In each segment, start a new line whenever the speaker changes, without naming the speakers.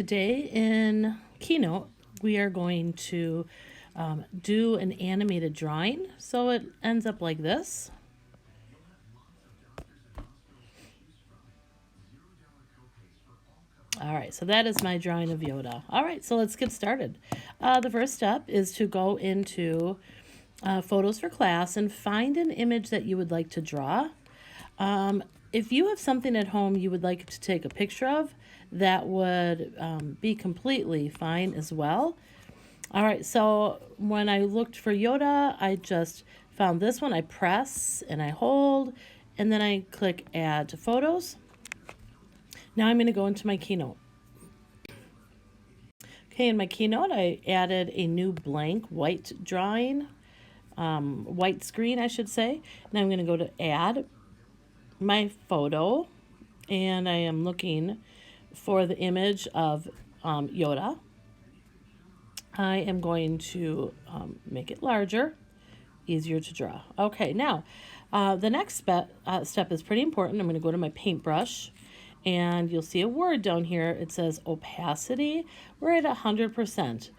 Today in Keynote, we are going to do an animated drawing. So it ends up like this. All right, so that is my drawing of Yoda. All right, so let's get started. The first step is to go into Photos for Class and find an image that you would like to draw. If you have something at home you would like to take a picture of, that would be completely fine as well. All right, so when I looked for Yoda, I just found this one. I press and I hold, and then I click Add to Photos. Now I'm going to go into my Keynote. Okay, in my Keynote, I added a new blank white drawing, white screen, I should say. Now I'm going to go to Add my photo, and I am looking for the image of Yoda. I am going to make it larger, easier to draw. Okay, now the next step is pretty important. I'm going to go to my paintbrush, and you'll see a word down here. It says opacity. We're at 100%.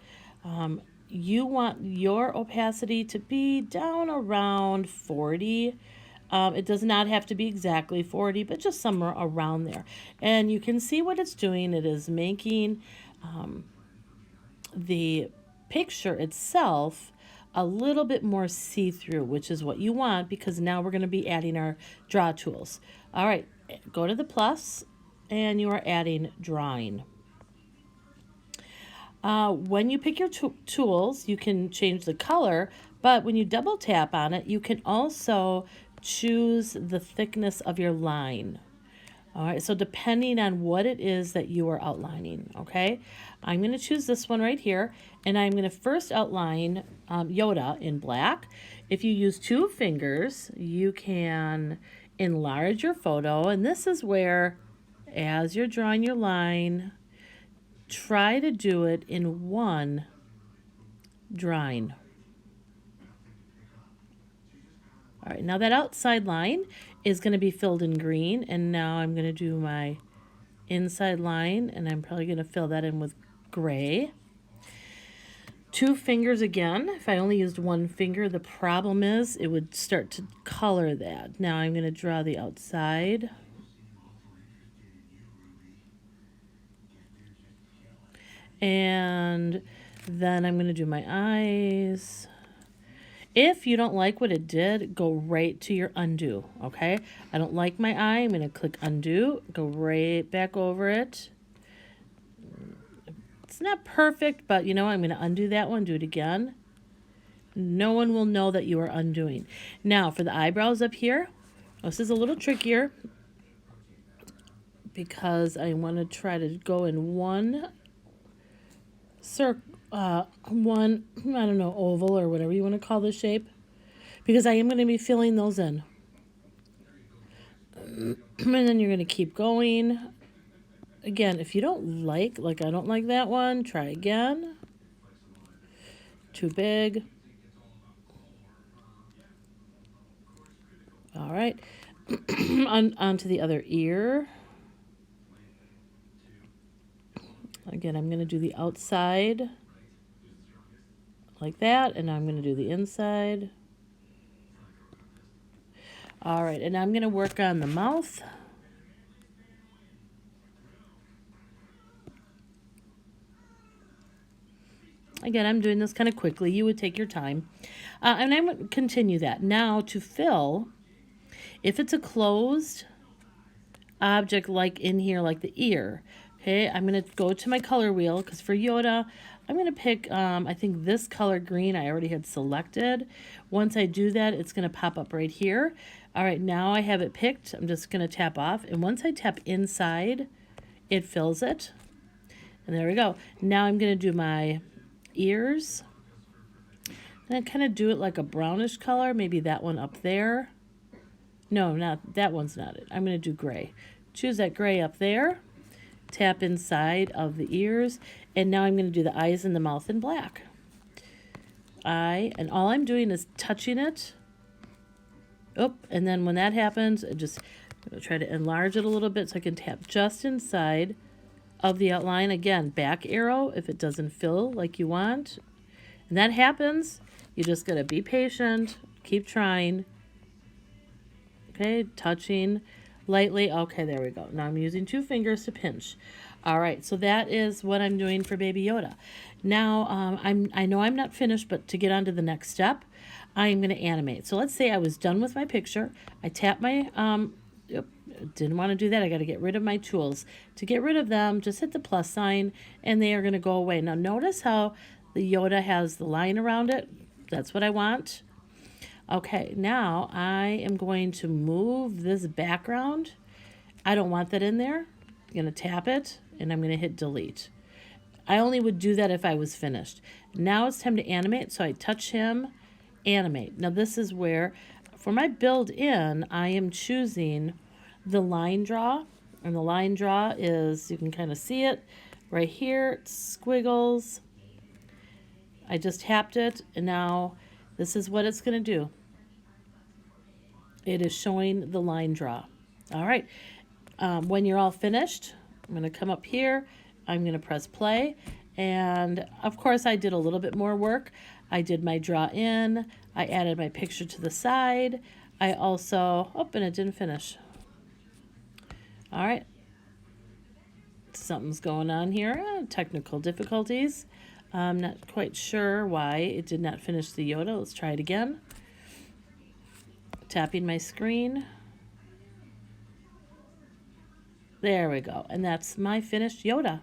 You want your opacity to be down around 40. It does not have to be exactly 40, but just somewhere around there. And you can see what it's doing. It is making the picture itself a little bit more see-through, which is what you want, because now we're going to be adding our draw tools. All right, go to the plus, and you are adding drawing. When you pick your tools, you can change the color, but when you double tap on it, you can also choose the thickness of your line. All right, so depending on what it is that you are outlining, okay? I'm going to choose this one right here, and I'm going to first outline Yoda in black. If you use two fingers, you can enlarge your photo, and this is where, as you're drawing your line, try to do it in one drawing. All right, now that outside line is going to be filled in green, and now I'm going to do my inside line, and I'm probably going to fill that in with gray. Two fingers again. If I only used one finger, the problem is it would start to color that. Now I'm going to draw the outside. And then I'm going to do my eyes. If you don't like what it did, go right to your undo, okay? I don't like my eye. I'm going to click undo, go right back over it. It's not perfect, but you know, I'm going to undo that one, do it again. No one will know that you are undoing. Now, for the eyebrows up here, this is a little trickier because I want to try to go in one circle, one, I don't know, oval or whatever you want to call the shape, because I am going to be filling those in. And then you're going to keep going. Again, if you don't like I don't like that one, try again. Too big. All right. Onto the other ear. Again, I'm going to do the outside like that, and I'm going to do the inside. All right, and I'm going to work on the mouth. Again, I'm doing this kind of quickly. You would take your time. And I'm going to continue that. Now, to fill, if it's a closed object like in here, like the ear, okay, I'm going to go to my color wheel, because for Yoda, I'm going to pick, I think this color green I already had selected. Once I do that, it's going to pop up right here. All right, now I have it picked. I'm just going to tap off. And once I tap inside, it fills it. And there we go. Now I'm going to do my ears. And I kind of do it like a brownish color. Maybe that one up there. No, not that one's not it. I'm going to do gray. Choose that gray up there. Tap inside of the ears, and now I'm going to do the eyes and the mouth in black. And all I'm doing is touching it. And then when that happens, I'm going to try to enlarge it a little bit so I can tap just inside of the outline. Again, back arrow if it doesn't fill like you want. And that happens. You just got to be patient, keep trying. Okay, touching lightly. Okay, there we go. Now I'm using 2 fingers to pinch. All right, so that is what I'm doing for Baby Yoda. Now, I know I'm not finished, but to get on to the next step, I'm going to animate. So let's say I was done with my picture. I tap my, didn't want to do that. I got to get rid of my tools. To get rid of them, just hit the plus sign, and they are going to go away. Now, notice how the Yoda has the line around it. That's what I want. Okay, now I am going to move this background. I don't want that in there. I'm going to tap it, and I'm going to hit delete. I only would do that if I was finished. Now it's time to animate, so I touch him, animate. Now this is where, for my build in, I am choosing the line draw. And the line draw is, you can kind of see it right here, it's squiggles. I just tapped it, and now this is what it's going to do. It is showing the line draw. All right. When you're all finished, I'm going to come up here. I'm going to press play. And of course, I did a little bit more work. I did my draw in. I added my picture to the side. I also, oh, and it didn't finish. All right. Something's going on here. Technical difficulties. I'm not quite sure why it did not finish the Yoda. Let's try it again. Tapping my screen. There we go. And that's my finished Yoda.